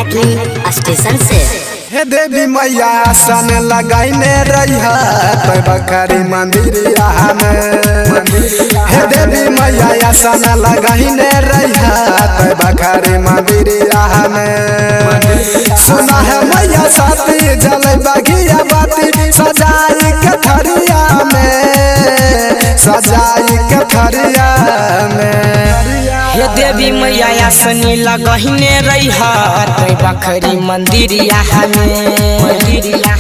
Maithili station से। हे देवी मैया आसन लगाइने रहिया तो बखरी मंदिरिया में। हे देवी मैया आसन लगाइने रहिया तो बखरी मंदिरिया में। सुना है मैया साथी जल बगिया बाती सजाई के थरिया में, सजाई के थरिया में। हे देवी मैया आसनी लगहिने रहिया तो बखरी मंदिरिया में।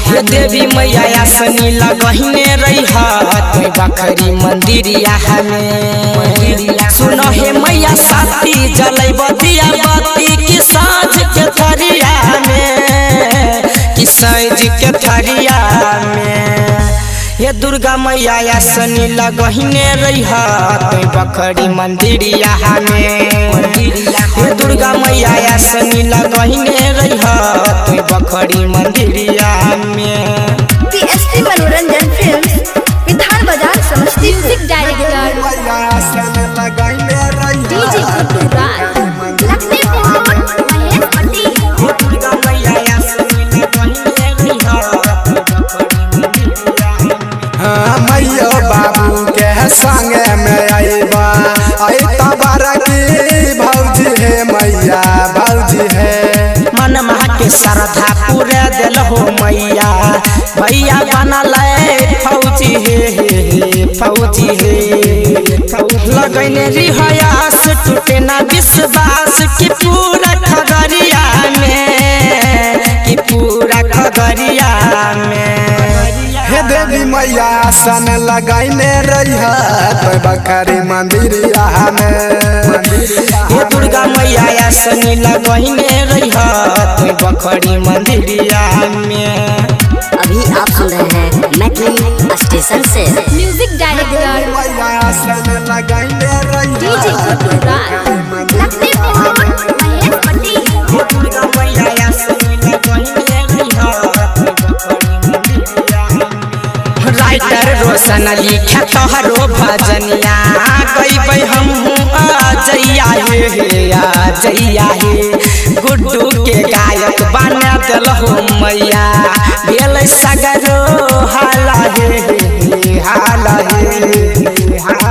हे देवी मैया आसनी लगहिने रहिया तो बखरी मंदिरिया में। सुनो हे मैया साथी जलैब दिया बाती कि साँझ के थरिया में, कि साँझ के थरिया में। ये दुर्गा मैया आसनी लगहिने रहिया तो बखरी मंदिरिया में। ये दुर्गा मैया आसनी लगहिने रहिया तो बखरी मंदिरिया में। पीएसपी मनोरंजन फिल्म्स, विधान बाजार समस्तीपुर। डायरेक्टर डीजे गुड्डू राज, लक्ष्मीपुर महेश पट्टी। ये दुर्गा मैया आसनी लगहिने रहिया तो बखरी मंदिरिया में। मैया बाबू के संगे में आईबा आई तबारा की भौजी है मैया भौजी है। मन महा के श्रद्धा पूरा दिल हो मैया, भैया बनल फौजी हे फौजी हे। लगैने रिहयास टूटे ना विश्वास कि पूरा खगड़िया में, कि पूरा खगड़िया में। हे देवी मैया आसन लगाइने रहिया तो बखरी मंदिरिया में। हे दुर्गा मैया आसनी लगहिने रहिया तो बखरी मंदिरिया में। अभी आप सुन रहे हैं मैथिली स्टेशन से। म्यूजिक डायरेक्टर मैया आसन लगाइने रहिया डीजे गुड्डू राज, लक्ष्मीपुर महेश पट्टी। हे दुर्गा मैया आसनी लगहिने रहिया तो बखरी मंदिरिया में। राइटर रोशन लिखे तोहरो भजनिया गईबै हमहू जइया हे आ जइया हे। गुड्डू के गायक बना दिल हो मैया, भेल सगरो हाला हे हाला हे।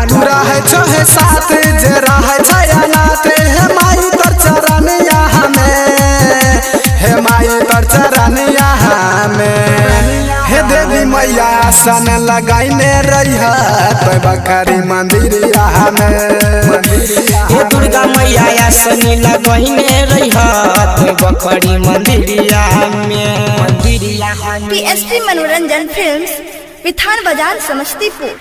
तू रहे छो हे साथ जे रहे छयानाथ हे माई तर चरनिया में, हे माई तर चरनिया में। हे देवी मैया आसन लगाइने रहिया तो बखरी मंदिरिया में। हे दुर्गा मैया आसनी लगहिने रहिया तो बखरी मंदिरिया में। पीएसपी मनोरंजन फिल्म्स, विधान बाजार समस्तीपुर।